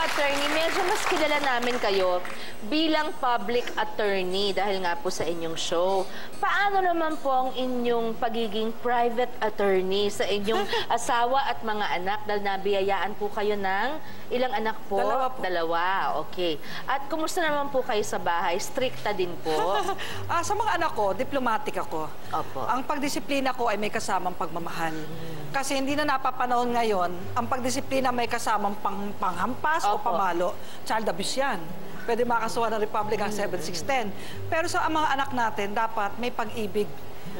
attorney, medyo mas kilala namin kayo bilang public attorney dahil nga po sa inyong show. Paano naman po ang inyong pagiging private attorney sa inyong asawa at mga anak dahil nabiyayaan po kayo ng ilang anak po? Dalawa po. Dalawa, okay. At kumusta naman po kayo sa bahay? Stricta din po? Sa mga anak ko, diplomatic ako. Opo. Ang pagdisiplina ko ay may kasamang pagmamahal. Kasi hindi na napapanahon ngayon, ang pagdisiplina may kasamang panghampas o pamalo. Child abuse yan. Pwede makasuhan ng Republic Act 7610. Pero sa mga anak natin, dapat may pag-ibig,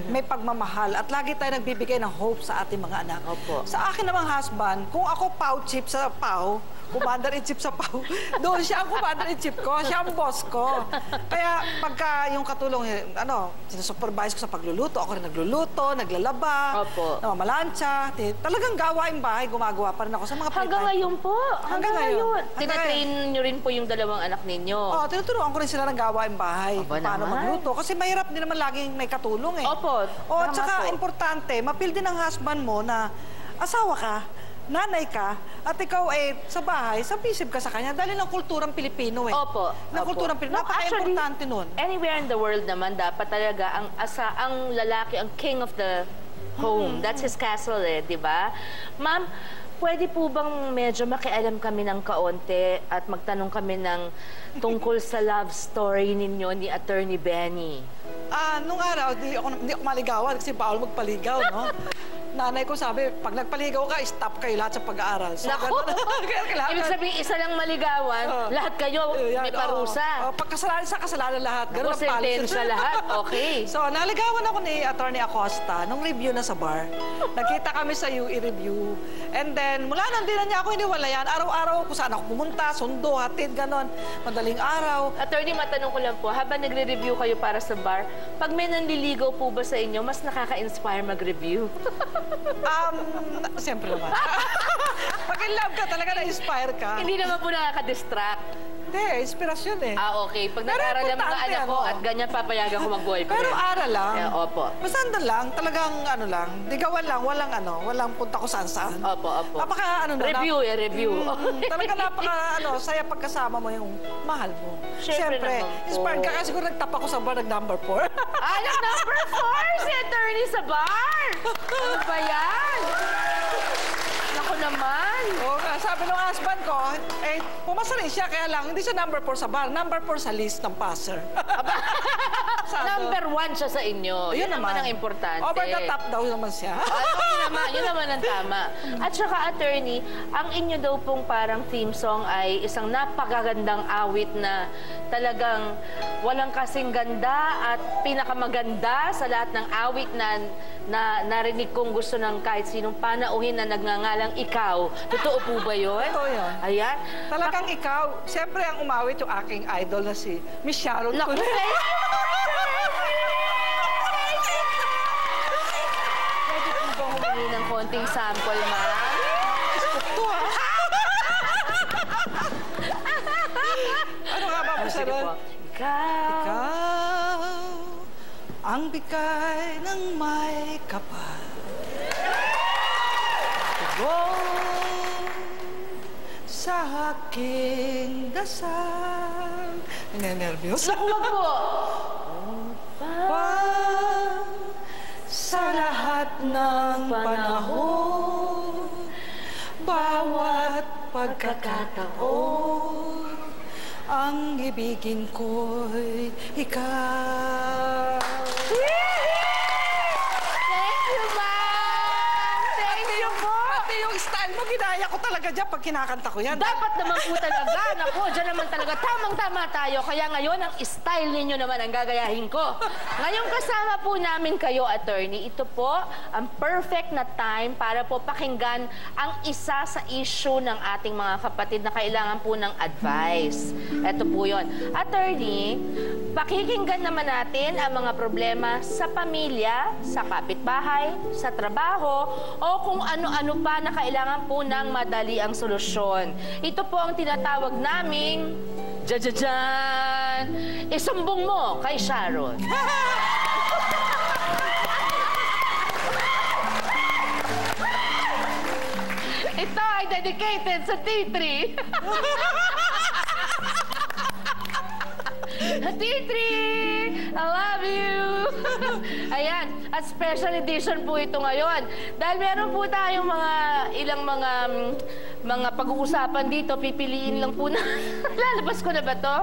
may pagmamahal, at lagi tayo nagbibigay ng hope sa ating mga anak. Opo. Sa akin namang husband, kung ako Pau-Chief sa Pau, Commander-in-Chief sa Pau, doon siya ang Commander-in-Chief ko, siya ang boss ko. Kaya pagka yung katulong, sinusupervise ko sa pagluluto, ako rin nagluluto, naglalaba, namamalansya, talagang gawaing bahay, gumagawa pa rin ako sa mga playtime. Hanggang ngayon po? Hanggang ngayon? Tinatrain nyo rin po yung dalawang anak ninyo? Oo, tinuturuan ko rin sila ng gawaing bahay, paano magluto. Kasi mahirap din naman laging may katulong eh. Opo. O, tsaka importante, mapil din ang husband mo na asawa ka, nanay ka, at ikaw sa bahay, submissive ka sa kanya dahil ng kulturang Pilipino eh. Opo. Ng kulturang Pilipino. Napaka-importante nun. Anywhere in the world naman, dapat talaga ang lalaki, ang king of the home. That's his castle eh, di ba? Ma'am, pwede po bang medyo makialam kami ng kaunti at magtanong kami ng tungkol sa love story ninyo ni Attorney Benny? Nung araw, hindi ako maligawan kasi bawal magpaligaw, no? Nanay ko sabi, pag nagpaligaw ka, stop kayo lahat sa pag-aaral. So, naku! Ibig sabihin, isa lang maligawan, lahat kayo may parusa. Kasalanan lahat. Naku, sentensya lahat. Okay. So, naligawan ako ni Attorney Acosta nung review na sa bar. Nagkita kami sa UE review. And then, mula nang di na niya ako iniwalayan. Araw-araw kung saan ako pumunta, sundo, hatid, ganon. Madaling araw. Attorney, matanong ko lang po, habang nagre-review kayo para sa bar, pag may nanliligaw po ba sa inyo, mas nakaka-inspire mag-review? Siyempre naman. Pag in love ka, talaga na-inspire ka. Hindi naman po nakaka-distract. Hindi, inspirasyon eh. Okay. Pag nag-aral ang mga anak ko at ganyan papayagan ko mag-boyfriend. Pero aral lang. Opo. Basta andun lang, talagang digawan lang, walang punta ko saan-saan. Opo. Napaka review review. Talaga saya pagkasama mo yung mahal mo. Siyempre inspired ka kasi siguro nagtapa ko sa bar, nag-number 4. Nag-number 4 si Attorney sa bar! Ano ba yan? Naku naman. Sabi ng husband ko, pumasa rin siya, kaya lang, hindi siya number 4 sa bar, number 4 sa list ng passer. Number 1 siya sa inyo. Yun naman ang importante. Over the top daw naman siya. Yun naman ang tama. At saka, Attorney, ang inyo daw pong parang theme song ay isang napakagandang awit na talagang walang kasing ganda at pinakamaganda sa lahat ng awit na narinig kong gusto ng kahit sinong panauhin na nagngangalang ikaw. Totoo po ba yun? Totoo yun. Ayan. Talagang ikaw. Siyempre ang umawit yung aking idol na si Miss Sharon. Naku, pwede po ba humingi ng konting sample, ma'am? Ano nga ba po, Sharon? Ikaw ang bigay ng may kapal. Tugon sa aking dasal. Nervyos? Naku, wag po! Sa lahat ng panahon, bawat pagkakataon, ang ibigin ko'y ikaw. Thank you, ma'am! Thank you po! Pati yung style mo, ginaya ko talaga dyan pag kinakanta ko yan. Dapat naman po talaga. Naku, dyan naman talaga. Tamang-tama tayo. Kaya ngayon, ang style ninyo naman ang gagayahin ko. Ngayong kasama po namin kayo, Attorney, ito po ang perfect na time para po pakinggan ang isa sa issue ng ating mga kapatid na kailangan po ng advice. Ito po yun. Attorney, pakikinggan naman natin ang mga problema sa pamilya, sa kapitbahay, sa trabaho, o kung ano-ano pa na kailangan po ng madali ang solusyon. Ito po ang tinatawag naming jajajan! Isumbong mo kay Sharon. Ito ay dedicated sa T3. T3! I love you! Ayan, at special edition po ito ngayon. Dahil meron po tayong ilang mga pag-uusapan dito, pipiliin lang po na. Lalabas ko na ba to?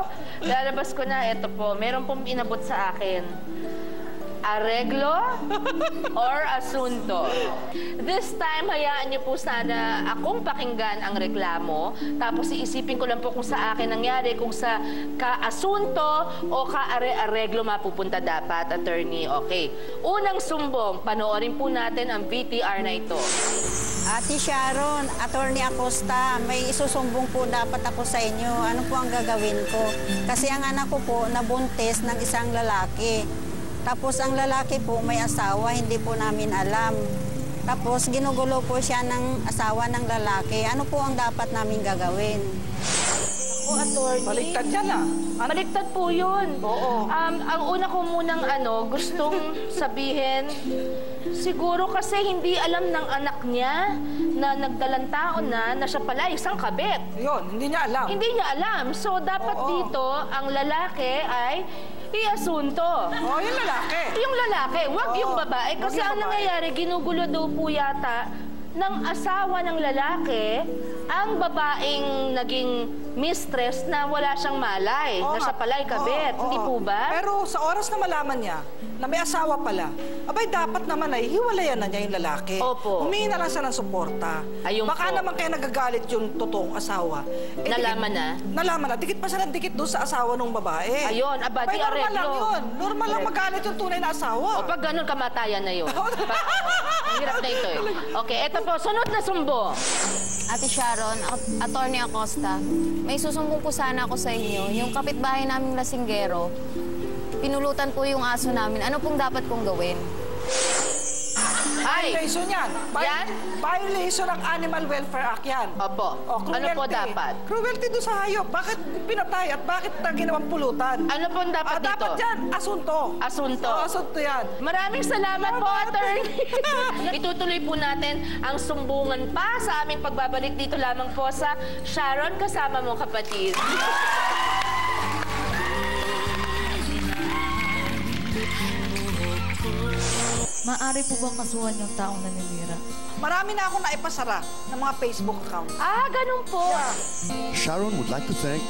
Lalabas ko na, ito po. Meron pong inabot sa akin. Areglo or asunto. This time, hayaan niyo po sana akong pakinggan ang reklamo. Tapos iisipin ko lang po kung sa akin nangyari, kung sa ka-asunto o ka-areglo mapupunta dapat, attorney. Okay. Unang sumbong, panoorin po natin ang VTR na ito. Ate Sharon, Attorney Acosta, may isusumbong po dapat ako sa inyo. Ano po ang gagawin ko? Kasi ang anak ko po nabuntis ng isang lalaki. Tapos ang lalaki po may asawa, hindi po namin alam. Tapos ginugulo po siya ng asawa ng lalaki. Ano po ang dapat namin gagawin? O, attorney. Baliktad yan ah. Baliktad po yun. Oo. Ang una ko munang gustong sabihin, siguro kasi hindi alam ng anak niya na nagdalang taon na siya pala isang kabit. Yun, hindi niya alam. Hindi niya alam. So, dapat dito, ang lalaki ay iasunto. Oo, yung lalaki. Yung lalaki, wag yung babae. Wag Kasi yung ang babae. nangyayari, ginugulo daw po yata ng asawa ng lalaki ang babaeng naging mistress na wala siyang malay, Oo na nga. siya pala ay kabit. Oo, Hindi oo. po ba? Pero sa oras na malaman niya na may asawa pala, abay dapat naman ay hiwalayan na niya yung lalaki. Opo. Humingi na lang siya ng suporta. Ayun Baka po. naman kaya nagagalit yung totoong asawa. Nalaman na? Nalaman na. Dikit pa siya ng dikit doon sa asawa ng babae. Ayun, aba, Abay, di normal areglo. lang yun. Normal lang magalit yung tunay na asawa. O pag ganun, kamatayan na yun. Ang hirap na ito eh. Okay, eto po, sunod na sumbong. Ate Sharon, Attorney Acosta, may susumbong po sana ako sa inyo. Yung kapitbahay naming lasinggero, pinulutan po yung aso namin. Ano pong dapat kong gawin? Ay! Violation yan. Yan? Violation ng Animal Welfare Act yan. Opo. O, Ano po dapat? Cruelty doon sa hayop. Bakit pinatay at bakit ginawang pulutan? Ano pong dapat dito? Dapat yan, asunto. Asunto. O, asunto yan. Maraming salamat po, attorney. Itutuloy po natin ang sumbungan pa sa aming pagbabalik dito lamang po sa Sharon, kasama mong kapatid. Maaari po bang kasuhan yung taong naninira? Marami na akong naipasara ng mga Facebook account. Ganun po. Sharon would like to thank